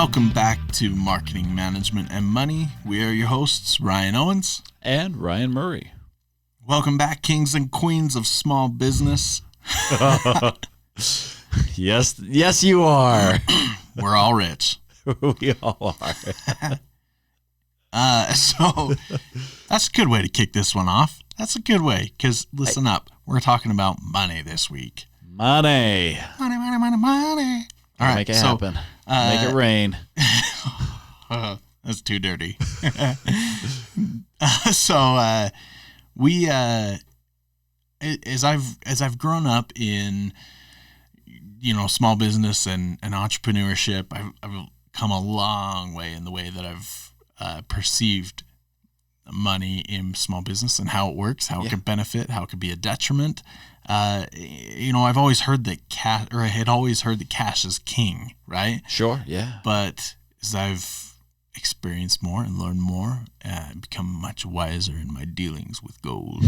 Welcome back to Marketing Management and Money. We are your hosts, Ryan Owens and Ryan Murray. Welcome back, kings and queens of small business. Yes, you are. We're all rich. We all are. So that's a good way to kick this one off. That's a good way, because listen up. We're talking about money this week. Money. Money. All right, make it happen. Make it rain. That's too dirty. So we, as I've grown up in, small business and entrepreneurship, I've come a long way in the way that I've perceived money in small business and how it works, how it could benefit, how it could be a detriment. I've always heard that I had always heard that cash is king, right? Sure, yeah. But as I've experienced more and learned more, become much wiser in my dealings with gold.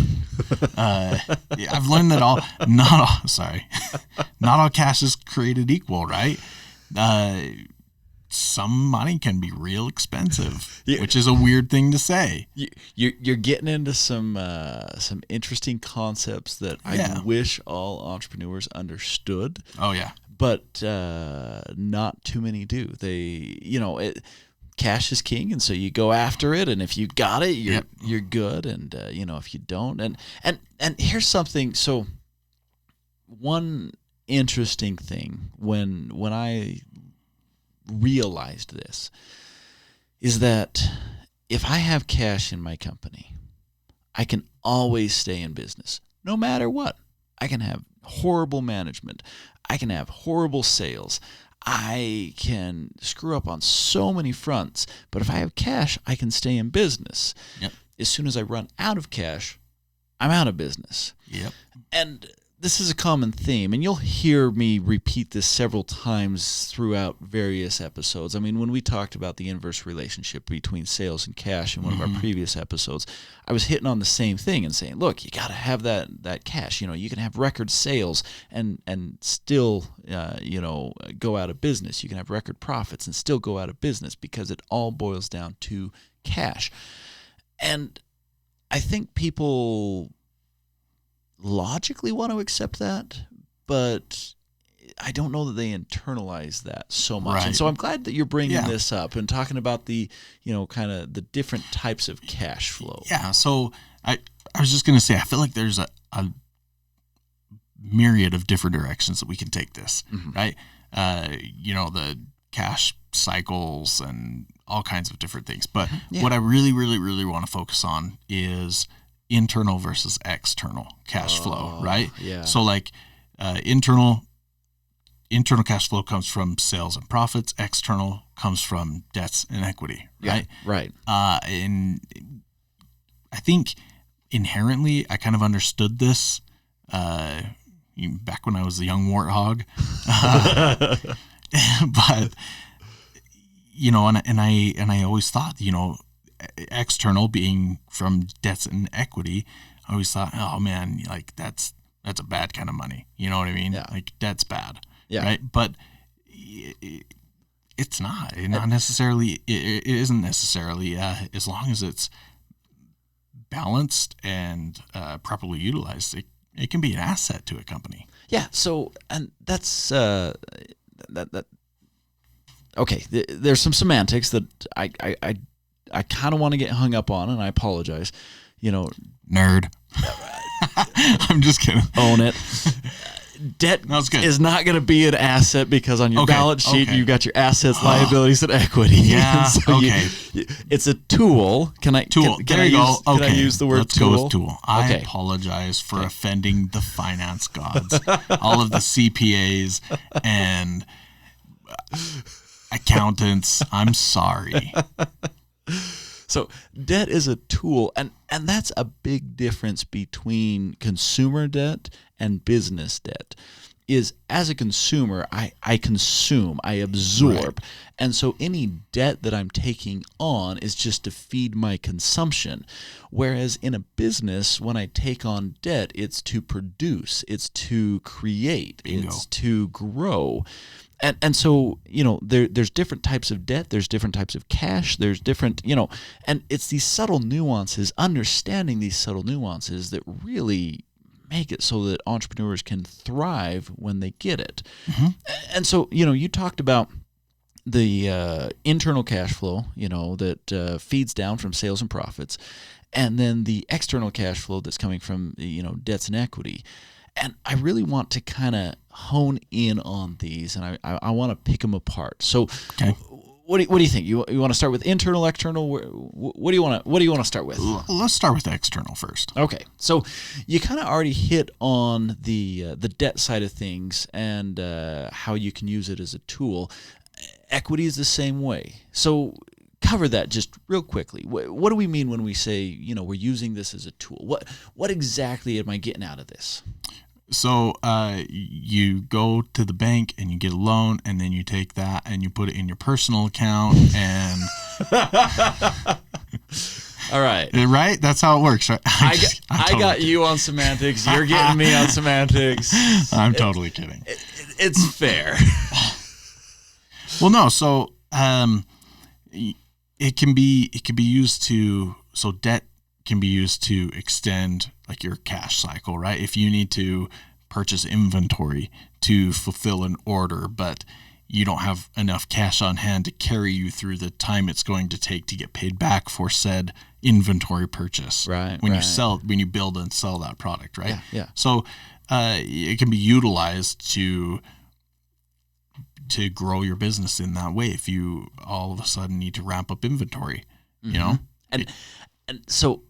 I've learned that not all cash is created equal, right? Some money can be real expensive, which is a weird thing to say. You're getting into some interesting concepts that I wish all entrepreneurs understood. Oh yeah, but not too many do. Cash is king, and so you go after it. And if you got it, you're good. And if you don't, and here's something. So one interesting thing when I realized this is that if I have cash in my company, I can always stay in business no matter what. I can have horrible management. I can have horrible sales. I can screw up on so many fronts, but if I have cash, I can stay in business. Yep. As soon as I run out of cash, I'm out of business. Yep. And this is a common theme, and you'll hear me repeat this several times throughout various episodes. I mean, when we talked about the inverse relationship between sales and cash in one of our previous episodes, I was hitting on the same thing and saying, look, you got to have that cash. You can have record sales and still, go out of business. You can have record profits and still go out of business because it all boils down to cash. And I think people logically want to accept that, but I don't know that they internalize that so much. Right. And so I'm glad that you're bringing this up and talking about the, kind of the different types of cash flow. Yeah. So I was just going to say, I feel like there's a myriad of different directions that we can take this, right? The cash cycles and all kinds of different things. But what I really, really, really want to focus on is internal versus external cash flow, right? Yeah. So like internal cash flow comes from sales and profits. External comes from debts and equity, right? Yeah, right. And I think inherently I kind of understood this back when I was a young warthog. But and I always thought, external being from debts and equity, I always thought, oh man, like that's a bad kind of money. You know what I mean? Yeah. Like debt's bad, right? But it's not. Not necessarily. It isn't necessarily. As long as it's balanced and properly utilized, it can be an asset to a company. Yeah. So, and that's that. Okay. There's some semantics that I kind of want to get hung up on, and I apologize. Nerd. I'm just kidding. Own it. Debt is not going to be an asset because on your balance sheet you've got your assets, liabilities, and equity. Yeah. So it's a tool. Can I use the word Let's tool? Go with tool. I apologize for offending the finance gods, all of the CPAs and accountants. I'm sorry. So debt is a tool, and that's a big difference between consumer debt and business debt. is as a consumer, I consume, I absorb. Right. And so any debt that I'm taking on is just to feed my consumption. Whereas in a business, when I take on debt, it's to produce, it's to create, Bingo. it's to grow. And so, there's different types of debt, there's different types of cash, there's different, and it's these subtle nuances, understanding these subtle nuances that really make it so that entrepreneurs can thrive when they get it. Mm-hmm. And so, you talked about the internal cash flow, that feeds down from sales and profits, and then the external cash flow that's coming from, debts and equity. And I really want to kind of hone in on these, and I want to pick them apart. So, Okay. What do you think? You want to start with internal, external? What do you want to start with? Let's start with the external first. Okay, so you kind of already hit on the debt side of things and how you can use it as a tool. Equity is the same way. So cover that just real quickly. What do we mean when we say we're using this as a tool? What exactly am I getting out of this? So you go to the bank and you get a loan, and then you take that and you put it in your personal account, and all right, right? That's how it works, right? I got you on semantics. You're getting me on semantics. I'm totally kidding. It's fair. Well, no. So it can be used to, so debt can be used to extend like your cash cycle, right? If you need to purchase inventory to fulfill an order, but you don't have enough cash on hand to carry you through the time it's going to take to get paid back for said inventory purchase. Right. When you build and sell that product, right? Yeah. So it can be utilized to grow your business in that way if you all of a sudden need to ramp up inventory, And so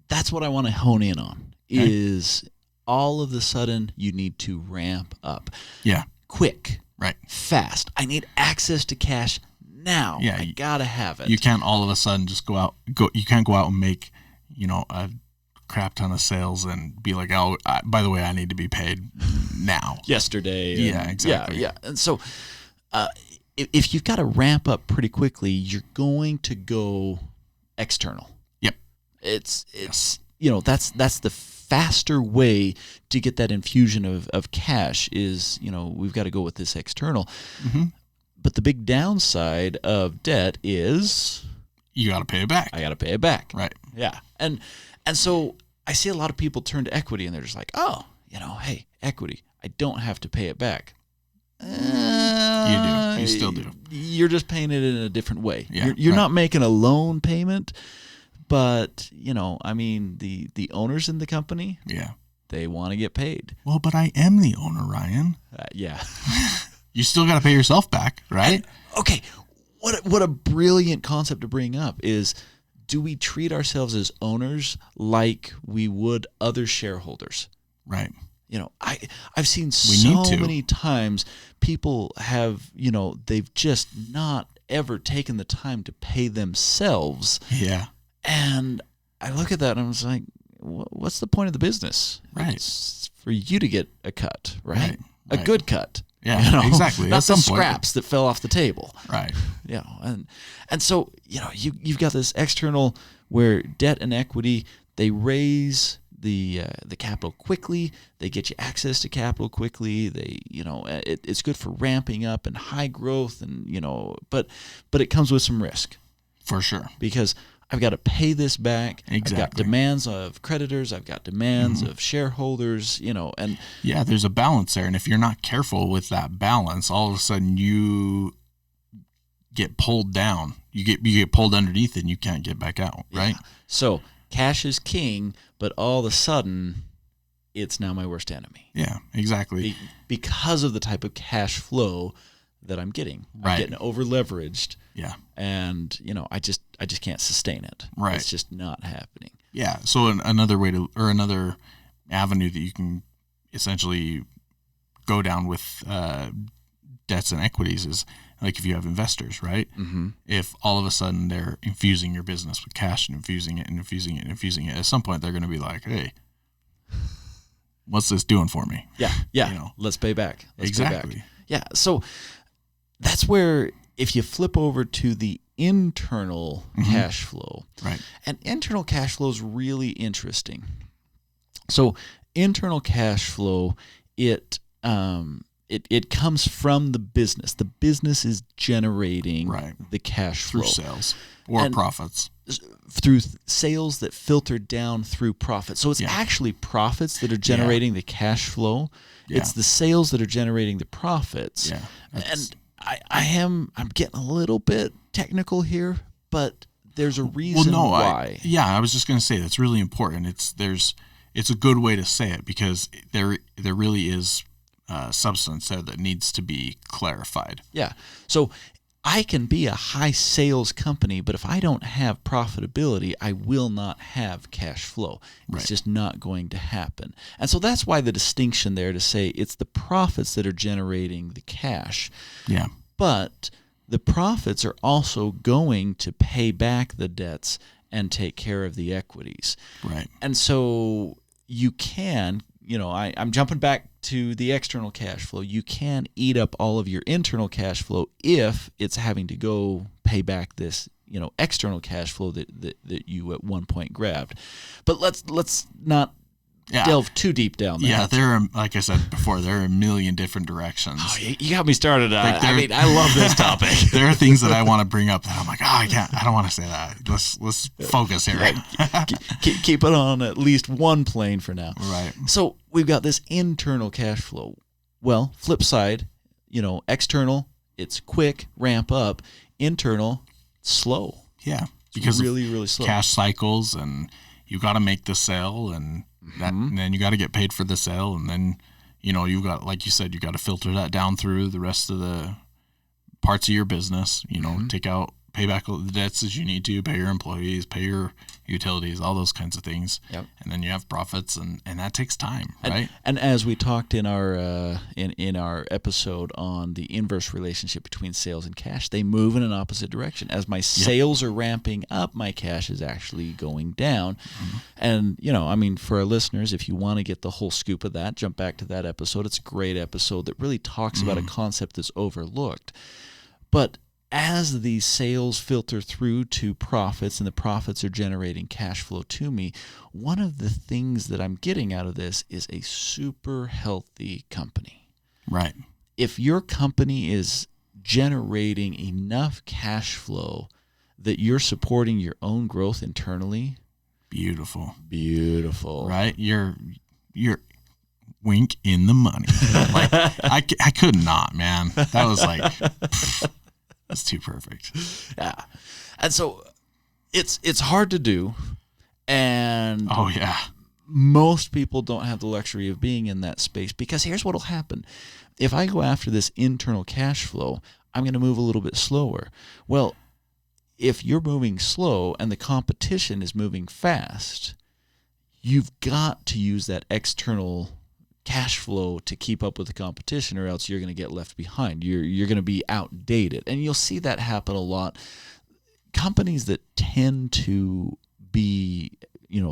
that's what I want to hone in on is all of a sudden you need to ramp up. Yeah. Quick. Right. Fast. I need access to cash now. Yeah. I gotta have it. You can't all of a sudden just you can't go out and make, a crap ton of sales and be like, oh, by the way, I need to be paid now. Yesterday. Yeah, exactly. Yeah. And so if you've got to ramp up pretty quickly, you're going to go external. Yep. It's that's the faster way to get that infusion of cash is, we've got to go with this external. Mm-hmm. But the big downside of debt is you got to pay it back. I got to pay it back. Right. Yeah. And so I see a lot of people turn to equity and they're just like, oh, hey, equity, I don't have to pay it back. You do. You still do. You're just paying it in a different way. Yeah, You're right. not making a loan payment, but the owners in the company, Yeah. they want to get paid. Well, but I am the owner, Ryan. Yeah. You still got to pay yourself back, right? Okay. What a brilliant concept to bring up is, do we treat ourselves as owners like we would other shareholders? Right. I've seen need so to. many times people have, they've just not ever taken the time to pay themselves. Yeah. And I look at that and I was like, what's the point of the business? Right. It's for you to get a cut, right? A Right. good cut. Yeah, exactly. Not At the some point. scraps that fell off the table. Right. And so, you've got this external where debt and equity, they raise the capital quickly. They get you access to capital quickly. They, it's good for ramping up and high growth, and but it comes with some risk For sure. because I've got to pay this back. I've got Exactly. demands of creditors. I've got demands of shareholders. And Yeah, there's a balance there, and if you're not careful with that balance, all of a sudden you get pulled down. You get pulled underneath, and you can't get back out. Right. yeah. So cash is king, but all of a sudden, it's now my worst enemy. Yeah. Exactly. Because of the type of cash flow that I'm getting. Right. I'm getting over leveraged, Yeah. and I just can't sustain it. Right. It's just not happening. Yeah. So another way another avenue that you can essentially go down with debts and equities is like if you have investors, right? Mm-hmm. If all of a sudden they're infusing your business with cash and infusing it, at some point they're going to be like, hey, what's this doing for me? Yeah. Let's pay back. Let's pay Exactly. back. Yeah. So that's where, if you flip over to the internal cash flow, Right. and internal cash flow is really interesting. So internal cash flow, it comes from the business. The business is generating the cash flow through sales or profits. Through sales that filter down through profits. So it's actually profits that are generating the cash flow. Yeah. It's the sales that are generating the profits. Yeah. And I'm getting a little bit technical here, but there's a reason why. I was just going to say that's really important. It's a good way to say it, because there really is substance there that needs to be clarified. Yeah. So I can be a high sales company, but if I don't have profitability, I will not have cash flow. It's just not going to happen. And so that's why the distinction there to say it's the profits that are generating the cash. Yeah. But the profits are also going to pay back the debts and take care of the equities. Right. And so you can, I'm jumping back to the external cash flow. You can eat up all of your internal cash flow if it's having to go pay back this, external cash flow that you at one point grabbed. But let's not delve too deep down there. Yeah, there are, like I said before, there are a million different directions. Oh, you got me started. I love this topic. There are things that I want to bring up that I'm like, I don't want to say that. Let's focus here. Keep it on at least one plane for now. Right. So we've got this internal cash flow. Well, flip side, external, it's quick, ramp up. Internal, slow. Yeah, because really, really slow. Cash cycles, and you got to make the sale, and and then you got to get paid for the sale, and then you got, like you said, you got to filter that down through the rest of the parts of your business. Pay back the debts as you need to, pay your employees, pay your utilities, all those kinds of things. Yep. And then you have profits, and that takes time, right? And as we talked in our in our episode on the inverse relationship between sales and cash, they move in an opposite direction. As my sales are ramping up, my cash is actually going down. And for our listeners, if you want to get the whole scoop of that, jump back to that episode. It's a great episode that really talks about a concept that's overlooked. But as these sales filter through to profits and the profits are generating cash flow to me, one of the things that I'm getting out of this is a super healthy company. Right. If your company is generating enough cash flow that you're supporting your own growth internally, beautiful. Right? You're wink in the money. Like I could not, man. That was like that's too perfect. Yeah. And so it's hard to do, and most people don't have the luxury of being in that space, because here's what will happen. If I go after this internal cash flow, I'm going to move a little bit slower. Well, if you're moving slow and the competition is moving fast, you've got to use that external cash flow to keep up with the competition, or else you're going to get left behind. You're going to be outdated. And you'll see that happen a lot. Companies that tend to be,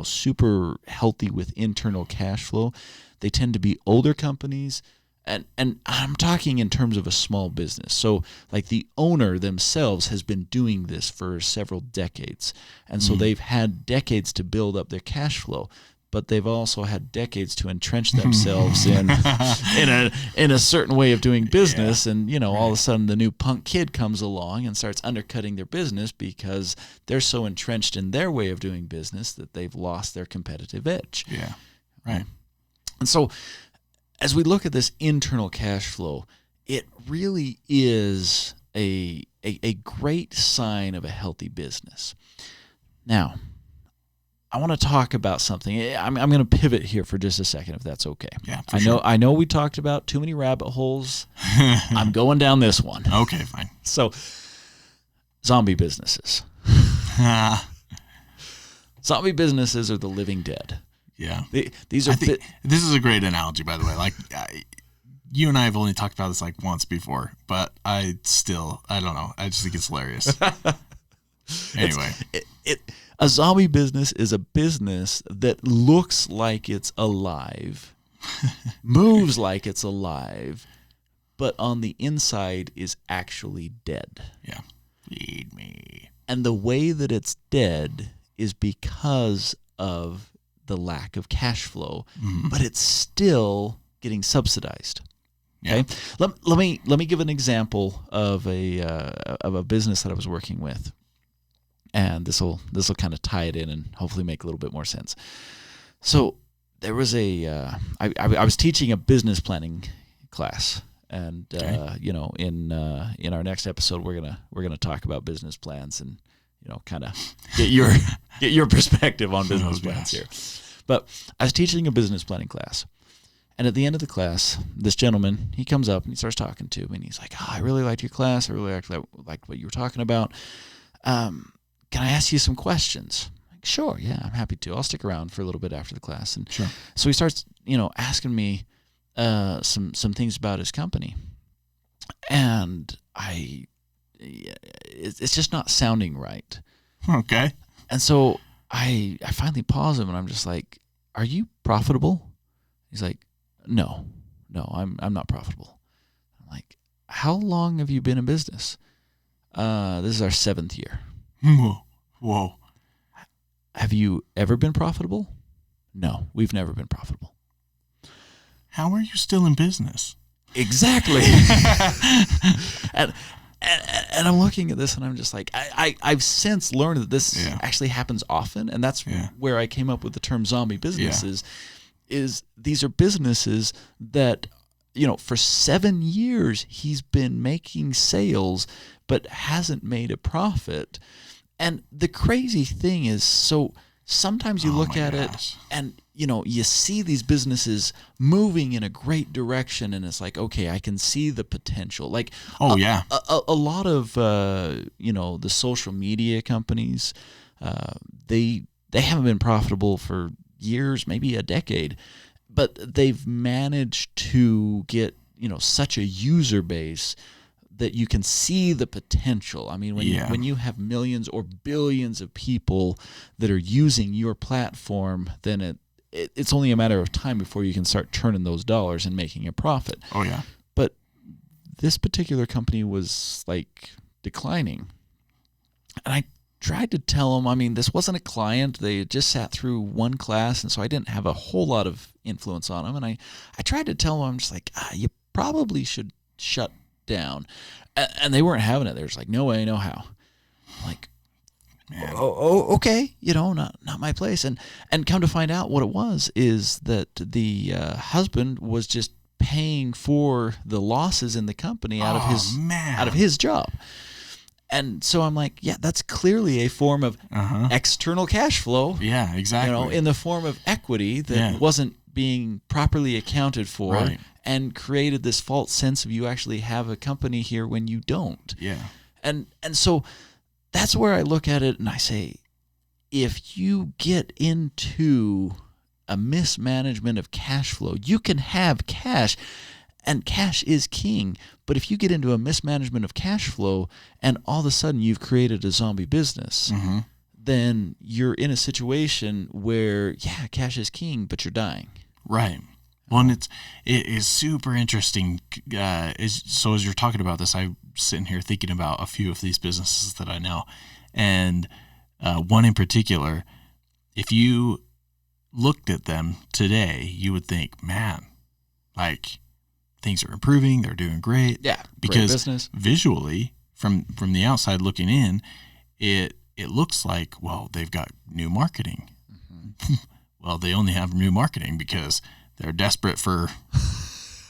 super healthy with internal cash flow, they tend to be older companies. And I'm talking in terms of a small business. So like the owner themselves has been doing this for several decades. And so they've had decades to build up their cash flow. But they've also had decades to entrench themselves in a certain way of doing business. Yeah. And, all of a sudden the new punk kid comes along and starts undercutting their business because they're so entrenched in their way of doing business that they've lost their competitive edge. Yeah, right. And so as we look at this internal cash flow, it really is a great sign of a healthy business. Now, I want to talk about something. I'm going to pivot here for just a second, if that's okay. Yeah, I know we talked about too many rabbit holes. I'm going down this one. Okay, fine. So, zombie businesses. Zombie businesses are the living dead. Yeah. These are. This is a great analogy, by the way. Like, you and I have only talked about this like once before, but I don't know. I just think it's hilarious. Anyway. A zombie business is a business that looks like it's alive, moves like it's alive, but on the inside is actually dead. Yeah. Feed me. And the way that it's dead is because of the lack of cash flow, but it's still getting subsidized. Okay, let me give an example of a business that I was working with, and this will kind of tie it in and hopefully make a little bit more sense. So there was I was teaching a business planning class, and in our next episode we're gonna talk about business plans and kind of get your perspective on business plans here. But I was teaching a business planning class. And at the end of the class, this gentleman, he comes up and he starts talking to me, and he's like, I really liked your class. I really liked what you were talking about. Can I ask you some questions? I'm like, sure, yeah, I'm happy to. I'll stick around for a little bit after the class. And sure. So he starts, asking me some things about his company. And it's just not sounding right. Okay. And so I finally pause him, and I'm just like, are you profitable? He's like, No, I'm not profitable. I'm like, how long have you been in business? This is our 7th year. Whoa. Have you ever been profitable? No, we've never been profitable. How are you still in business? Exactly. and I'm looking at this, and I'm just like, I've since learned that this actually happens often, and that's where I came up with the term zombie businesses. Is these are businesses that, for 7 years he's been making sales but hasn't made a profit. And the crazy thing is, so sometimes you look at it and, you see these businesses moving in a great direction, and it's like, okay, I can see the potential. Like, a lot of, the social media companies, they haven't been profitable for years, maybe a decade, but they've managed to get such a user base that you can see the potential. I mean, when you have millions or billions of people that are using your platform, then it's only a matter of time before you can start turning those dollars and making a profit. Oh yeah. But this particular company was like declining, and I tried to tell them, this wasn't a client. They had just sat through one class, and so I didn't have a whole lot of influence on them. And I tried to tell them, I'm just like, you probably should shut down. And they weren't having it. They were just like, no way, no how. I'm like, oh, okay, not my place. And come to find out what it was is that the husband was just paying for the losses in the company out of his job. And so I'm like, yeah, that's clearly a form of external cash flow. Yeah, exactly. In the form of equity that wasn't being properly accounted for, and created this false sense of you actually have a company here when you don't. Yeah. And so that's where I look at it and I say, if you get into a mismanagement of cash flow, you can have cash. And cash is king. But if you get into a mismanagement of cash flow and all of a sudden you've created a zombie business, then you're in a situation where, cash is king, but you're dying. Right. Well, and it is super interesting. So as you're talking about this, I'm sitting here thinking about a few of these businesses that I know. And one in particular, if you looked at them today, you would think, man, like, things are improving. They're doing great. Yeah, because great business. Visually, from the outside looking in, it looks like, well, they've got new marketing. Well, they only have new marketing because they're desperate for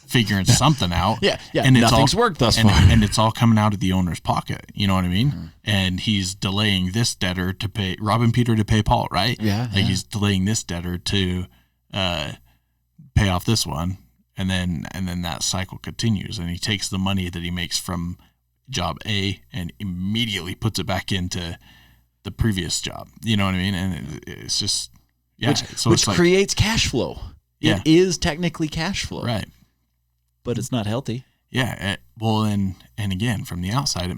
figuring something out. Yeah. And nothing's worked thus far. And it's all coming out of the owner's pocket. You know what I mean? And he's delaying this debtor to pay Robin Peter to pay Paul, right? Yeah. He's delaying this debtor to pay off this one. And then that cycle continues, and he takes the money that he makes from job A and immediately puts it back into the previous job. You know what I mean? And it's just, which creates cash flow. Yeah. It is technically cash flow, right? But it's not healthy. Yeah. Well, and again, from the outside,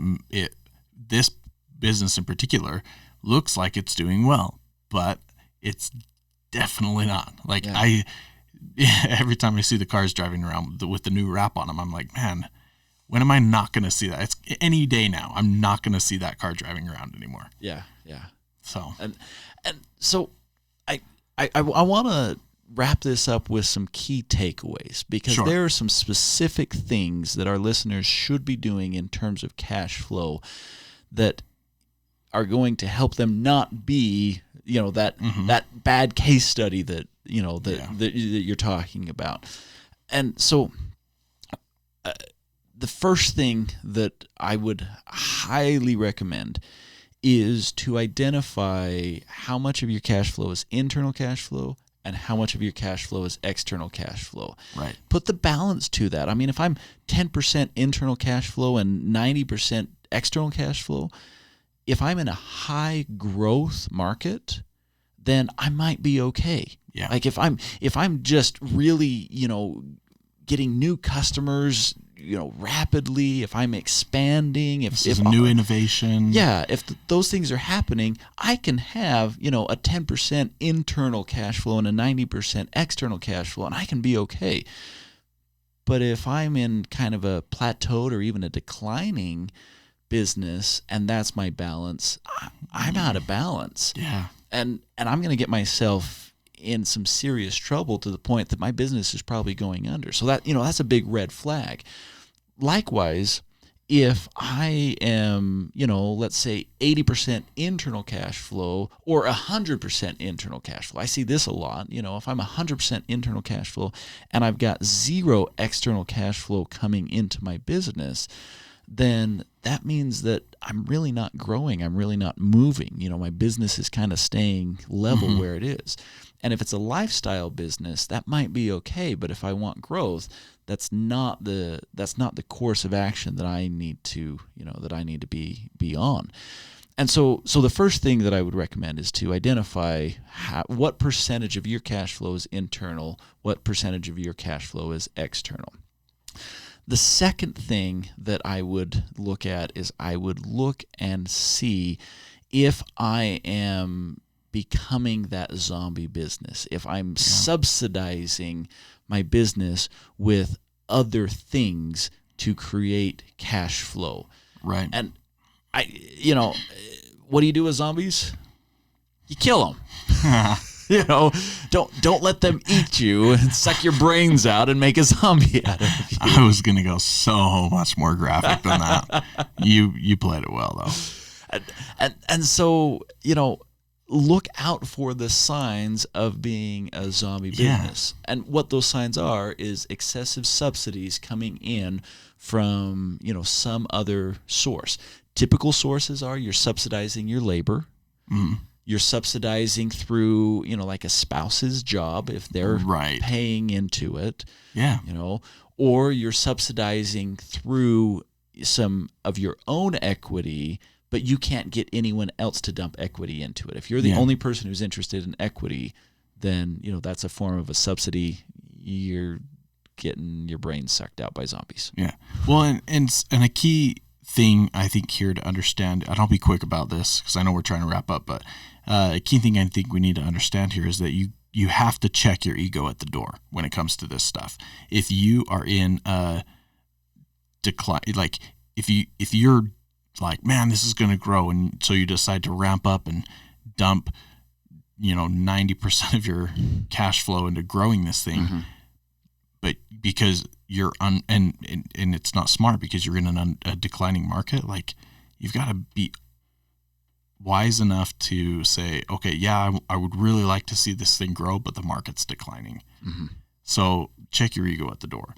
this business in particular looks like it's doing well, but it's definitely not. Like every time I see the cars driving around with the new wrap on them, I'm like, man, when am I not going to see that? It's any day now. I'm not going to see that car driving around anymore. Yeah. So and so I want to wrap this up with some key takeaways, because Sure. there are some specific things that our listeners should be doing in terms of cash flow that are going to help them not be, that bad case study that you're talking about. And so the first thing that I would highly recommend is to identify how much of your cash flow is internal cash flow and how much of your cash flow is external cash flow. Right. Put the balance to that. I mean, if I'm 10% internal cash flow and 90% external cash flow, if I'm in a high growth market, then I might be okay. Yeah. Like if I'm just really, getting new customers, rapidly, if I'm expanding, if new innovation. Yeah, if those things are happening, I can have, a 10% internal cash flow and a 90% external cash flow, and I can be okay. But if I'm in kind of a plateaued or even a declining business, and that's my balance, I'm out of balance. Yeah. And I'm going to get myself in some serious trouble to the point that my business is probably going under. So that, that's a big red flag. Likewise, if I am, let's say 80% internal cash flow or 100% internal cash flow. I see this a lot. If I'm 100% internal cash flow and I've got zero external cash flow coming into my business, then that means that I'm really not growing. I'm really not moving. My business is kind of staying level where it is. And if it's a lifestyle business, that might be okay. But if I want growth, that's not the course of action that I need to be on. And so the first thing that I would recommend is to identify what percentage of your cash flow is internal, what percentage of your cash flow is external. The second thing that I would look at is I would look and see if I am becoming that zombie business, if I'm subsidizing my business with other things to create cash flow. Right. And what do you do with zombies? You kill them. Don't let them eat you and suck your brains out and make a zombie out of you. I was gonna go so much more graphic than that. You played it well though. And so, look out for the signs of being a zombie business. And what those signs are is excessive subsidies coming in from, some other source. Typical sources are you're subsidizing your labor. Mm. You're subsidizing through, like a spouse's job if they're paying into it. Yeah. Or you're subsidizing through some of your own equity, but you can't get anyone else to dump equity into it. If you're the only person who's interested in equity, then, that's a form of a subsidy. You're getting your brain sucked out by zombies. Yeah. Well, and a key thing I think here to understand, and I'll be quick about this because I know we're trying to wrap up, but a key thing I think we need to understand here is that you have to check your ego at the door when it comes to this stuff. If you are in a decline, like if you're like, man, this is going to grow, and so you decide to ramp up and dump 90% of your cash flow into growing this thing, but because you're and it's not smart because you're in a declining market, like you've got to be wise enough to say, okay, yeah, I would really like to see this thing grow, but the market's declining. So check your ego at the door.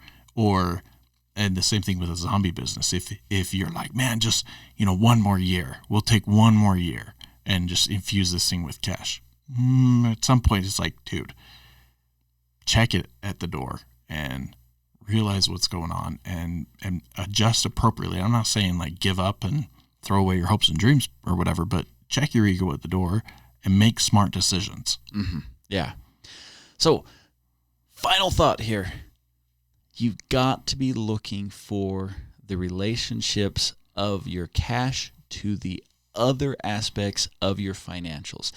And the same thing with a zombie business. If you're like, man, just, one more year, we'll take one more year and just infuse this thing with cash. At some point it's like, dude, check it at the door and realize what's going on and adjust appropriately. I'm not saying like give up and throw away your hopes and dreams or whatever, but check your ego at the door and make smart decisions. Yeah. So final thought here. You've got to be looking for the relationships of your cash to the other aspects of your financials.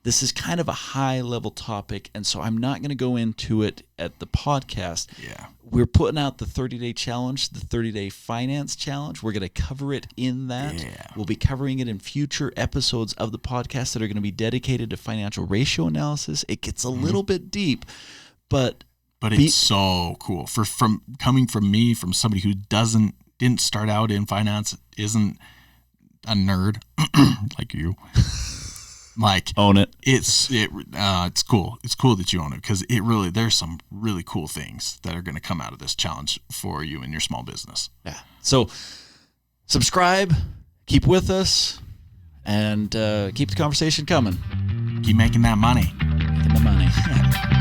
This is kind of a high-level topic, and so I'm not going to go into it at the podcast. Yeah. We're putting out the 30-day challenge, the 30-day finance challenge. We're going to cover it in that. Yeah. We'll be covering it in future episodes of the podcast that are going to be dedicated to financial ratio analysis. It gets a little bit deep, but it's so cool from coming from me, from somebody who didn't start out in finance, isn't a nerd like you. Like, own it. It's cool. It's cool that you own it, because there's some really cool things that are going to come out of this challenge for you and your small business. Yeah. So subscribe, keep with us, and keep the conversation coming. Keep making that money. Making the money.